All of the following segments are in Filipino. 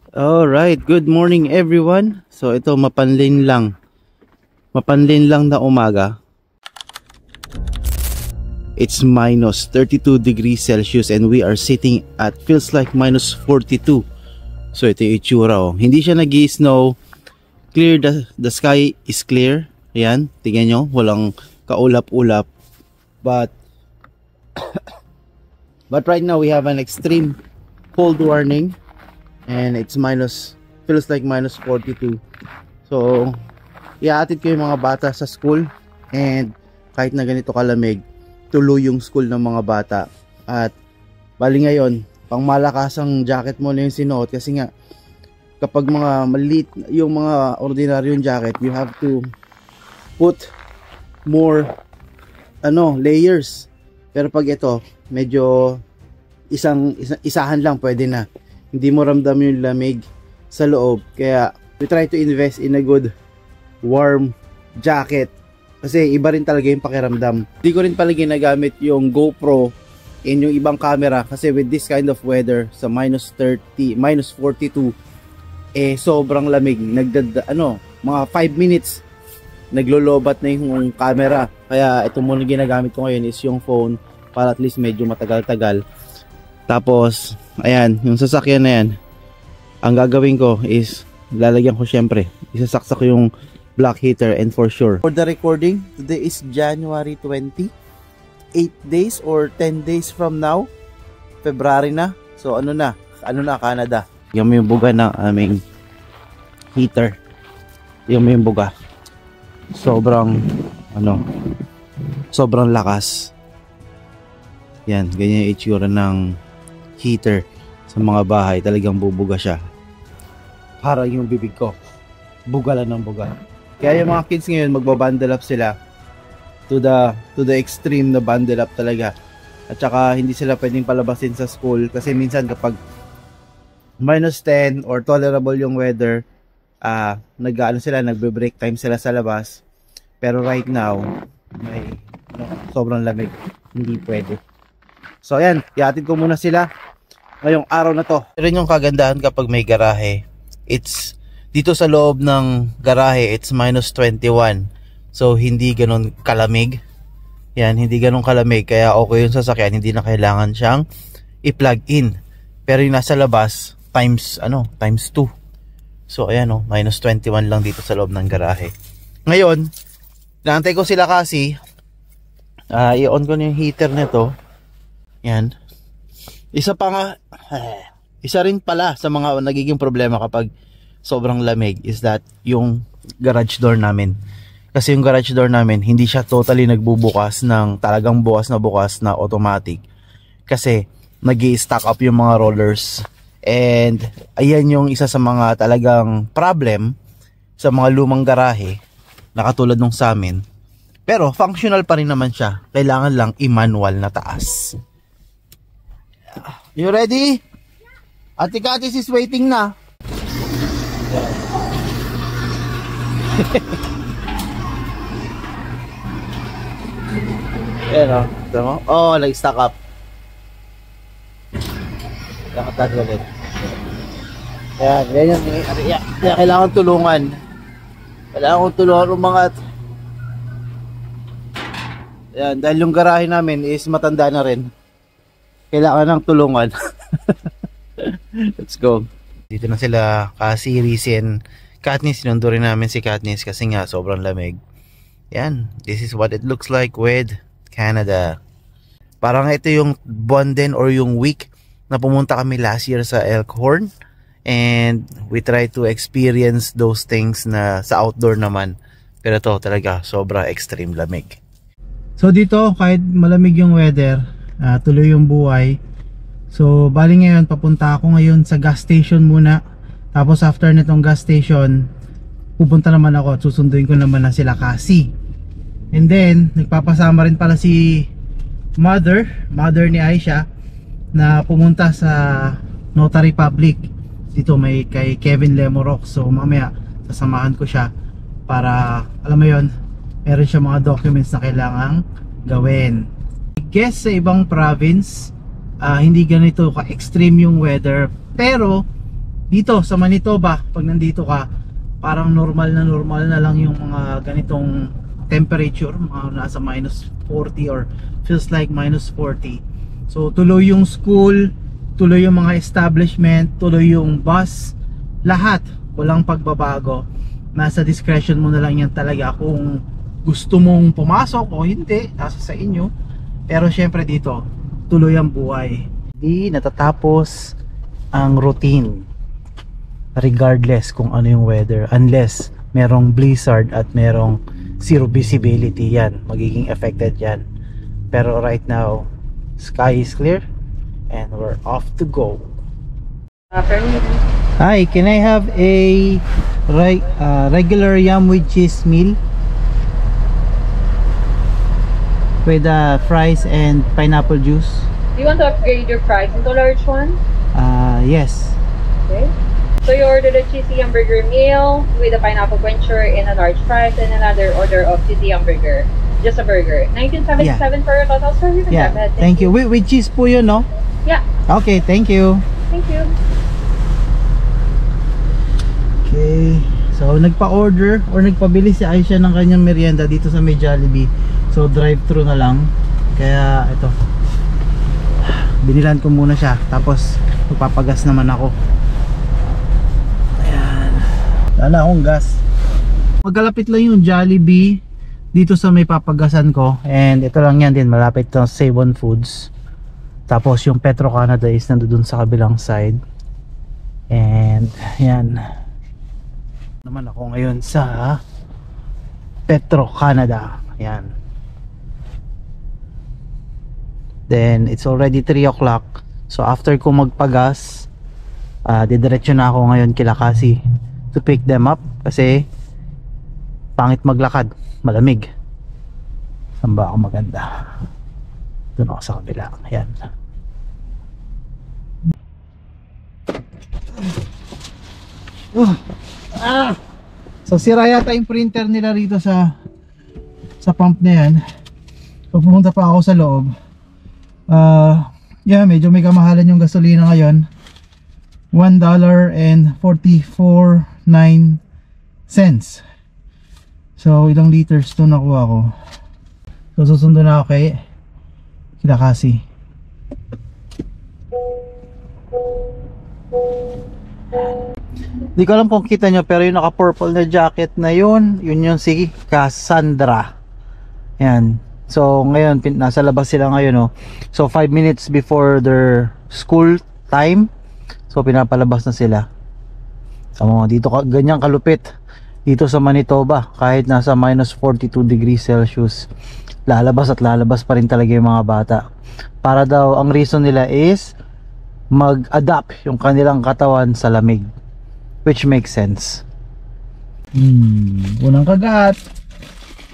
Alright, good morning everyone. So ito mapanlin lang na umaga. It's minus 32 degrees Celsius and we are sitting at feels like minus 42. So ito yung itsura oh. Hindi siya nag-i-snow. Clear, the sky is clear. Ayan, tingnan nyo, walang kaulap-ulap. But right now we have an extreme cold warning. And it's feels like minus 42. So, iaatid ko yung mga bata sa school. And kahit na ganito kalamig, tuloy yung school ng mga bata. At bali ngayon, pang malakasang jacket mo na yung sinuot. Kasi nga, kapag mga maliit, yung mga ordinaryong jacket, you have to put more layers. Pero pag ito, medyo isahan lang pwede na. Hindi mo ramdam yung lamig sa loob. Kaya we try to invest in a good warm jacket. Kasi iba rin talaga yung pakiramdam. Hindi ko rin pala ginagamit yung GoPro and yung ibang camera. Kasi with this kind of weather, sa minus 30, minus 42, sobrang lamig. Mga 5 minutes, naglolobat na yung camera. Kaya ito muna ginagamit ko ngayon is yung phone para at least medyo matagal-tagal. Tapos, ayan, yung sasakyan na yan, ang gagawin ko is, lalagyan ko syempre, isasaksak ko yung black heater and for sure. For the recording, today is January 20, 8 days or 10 days from now, February na. So ano na, Canada. Yung may buga ng aming heater. Yung may buga. Sobrang lakas. Yan, ganyan yung itsura ng heater sa mga bahay. Talagang bubuga siya. Para yung bibig ko, buga lang ng buga. Kaya yung mga kids ngayon, magbabundle up sila to the extreme na bundle up talaga. At saka hindi sila pwedeng palabasin sa school kasi minsan kapag minus 10 or tolerable yung weather, nagbe-break time sila sa labas. Pero right now, may sobrang lamig. Hindi pwede. So ayan, iatid ko muna sila ngayong araw na to. Pero yung kagandahan kapag may garahe, it's dito sa loob ng garahe, it's minus 21. So hindi ganun kalamig. Yan, hindi ganun kalamig. Kaya okay yung sasakyan, hindi na kailangan siyang i-plug in. Pero yung nasa labas, times 2. So ayan minus 21 lang dito sa loob ng garahe. Ngayon, naantay ko sila kasi i-on ko na yung heater nito. Yan. Isa rin pala sa mga nagiging problema kapag sobrang lamig is that yung garage door namin. Kasi yung garage door namin hindi siya totally nagbubukas ng talagang bukas na automatic. Kasi nag-i-stack up yung mga rollers. And ayan yung isa sa mga talagang problem sa mga lumang garahe na katulad nung sa amin. Pero functional pa rin naman siya. Kailangan lang i-manual na taas. You ready? Ate Katis is waiting na. Ayan tama? Nag-stack up. Nakatag ulit. Ayan, ganyan. Kailangan tulungan. Kailangan tulungan umangat. Ayan, dahil yung garahe namin is matanda na rin. Kailangan ng tulungan. Let's go. Dito na sila kasi Rizen Katniss. Sinundo rin namin si Katniss kasi nga sobrang lamig. Yan. This is what it looks like with Canada. Parang ito yung buwan din or yung week na pumunta kami last year sa Elkhorn. And we try to experience those things na sa outdoor naman. Pero to talaga sobra extreme lamig. So dito kahit malamig yung weather, tuloy yung buhay. So bali ngayon papunta ako ngayon sa gas station muna. Tapos after nitong gas station, pupunta naman ako at susunduin ko naman na sila kasi. And then nagpapasama rin pala si mother ni Aisha na pumunta sa Notary Public. Dito may kay Kevin Lemoroc. So mamaya sasamahan ko siya para alam mo yon, meron siya mga documents na kailangang gawin. I guess sa ibang province hindi ganito ka-extreme yung weather, pero dito sa Manitoba, pag nandito ka, parang normal na lang yung mga ganitong temperature, mga nasa minus 40 or feels like minus 40. So tuloy yung school, tuloy yung mga establishment, tuloy yung bus, lahat walang pagbabago. Nasa discretion mo na lang yan talaga kung gusto mong pumasok o hindi, nasa sa inyo. Pero syempre dito tuloy ang buhay, di natatapos ang routine regardless kung ano yung weather, unless merong blizzard at merong zero visibility, yan magiging affected yan. Pero right now sky is clear and we're off to go. Hi, can I have a regular yam with cheese meal with fries and pineapple juice? Do you want to upgrade your fries into large one? Yes. Okay. So you ordered a cheesy hamburger meal with a pineapple quencher and a large fries and another order of cheesy hamburger. Just a burger. 1977 for your total service. Yeah. Thank you. With cheese po yun, no? Yeah. Okay, thank you. Thank you. Okay. So nagpa-order or nagpabili si Aisha ng kanyang merienda dito sa may Jollibee. So drive-thru na lang. Kaya ito, binilan ko muna siya, tapos magpapagas naman ako. Ayan, wala akong gas. Magkalapit lang yung Jollibee dito sa may papagasan ko, and ito lang yan din, malapit to Save-On Foods. Tapos yung Petro Canada is nandoon sa kabilang side. And yan naman ako ngayon sa Petro Canada. Yan. Then it's already 3 o'clock. So after ko magpagas, didiretso na ako ngayon kila Cassie to pick them up kasi pangit maglakad, malamig. Saan ba ako maganda? Doon ako sa kabila. Ayan. So sira yata yung printer nila rito sa pump na yan. So pumunta pa ako sa loob. Yeah, medyo may kamahalan yung gasolina ngayon. $1.44.9. So ilang liters to nakuha ko. So susundo na ako kay kila Cassie. Di ko alam kung kita nyo, pero yung naka purple na jacket na yun yung si Cassandra. Yan. So ngayon nasa labas sila ngayon, oh. So 5 minutes before their school time, so pinapalabas na sila. So dito ganyan kalupit dito sa Manitoba, kahit nasa minus 42 degrees Celsius, lalabas at lalabas pa rin talaga yung mga bata. Para daw, ang reason nila is mag-adapt yung kanilang katawan sa lamig, which makes sense. Unang kagat,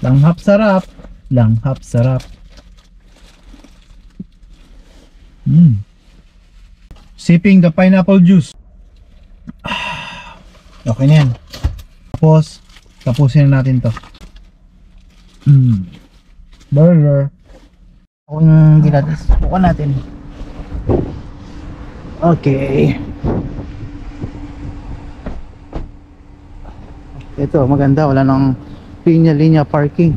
langhap sarap, langhap sarap. Sipping the pineapple juice. Okay na yan. Tapos tapusin na natin to. Burger. Ako yung gilatis. Bukan natin. Okay. Ito maganda, wala nang linya-linya parking.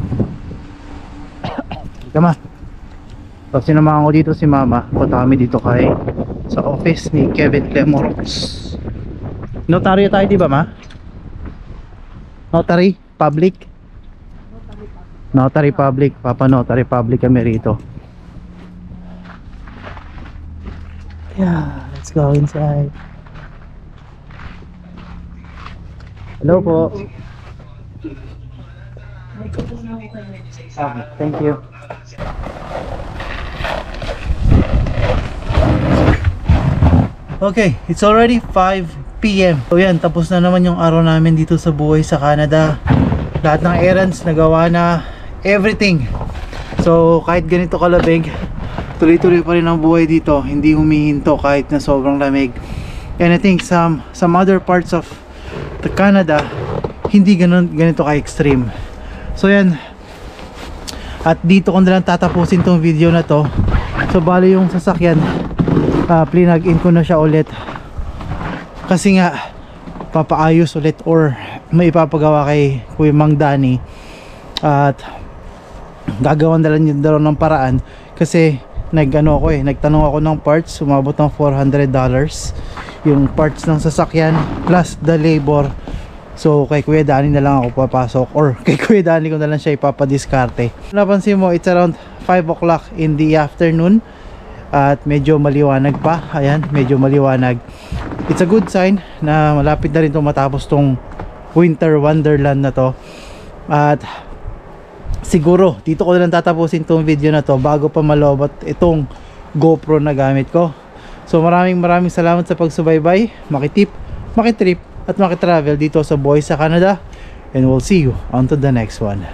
Tama. So sinamahan ko dito si mama. Punta kami dito sa office ni Kevin Clemoros. Notaryo tayo, di ba, ma? Notary public? Notary public. Papa Notary public kami rito. Yeah, let's go inside. Hello po. Thank you. Okay, it's already 5 PM. So yan, tapos na naman yung araw namin dito sa buhay sa Canada. Lahat ng errands nagawa na, everything. So kahit ganito kalabig, tuloy-tuloy pa rin ang buhay dito, hindi humihinto kahit na sobrang lamig. And I think some other parts of the Canada, hindi ganito ka-extreme. So yan, at dito ko nalang tatapusin tong video na to. So bali yung sasakyan, plinag in ko na siya ulit kasi nga papaayos ulit or may ipapagawa kay Kuya Mang Danny at gagawan na lang yun daw ng paraan kasi nagtanong ako ng parts, sumabot ng $400 yung parts ng sasakyan plus the labor. So kay Kuya Danny na lang ako papasok or kay Kuya Danny ko na lang siya ipapadiskarte. Napansin mo, it's around 5 o'clock in the afternoon at medyo maliwanag pa. Ayan, medyo maliwanag. It's a good sign na malapit na rin itong matapos tong winter wonderland na to. At siguro dito ko na lang tatapusin tong video na to bago pa malobot itong GoPro na gamit ko. So maraming salamat sa pagsubaybay, makitip, makitrip at makitravel dito sa Boys sa Canada, and we'll see you on to the next one.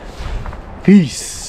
Peace!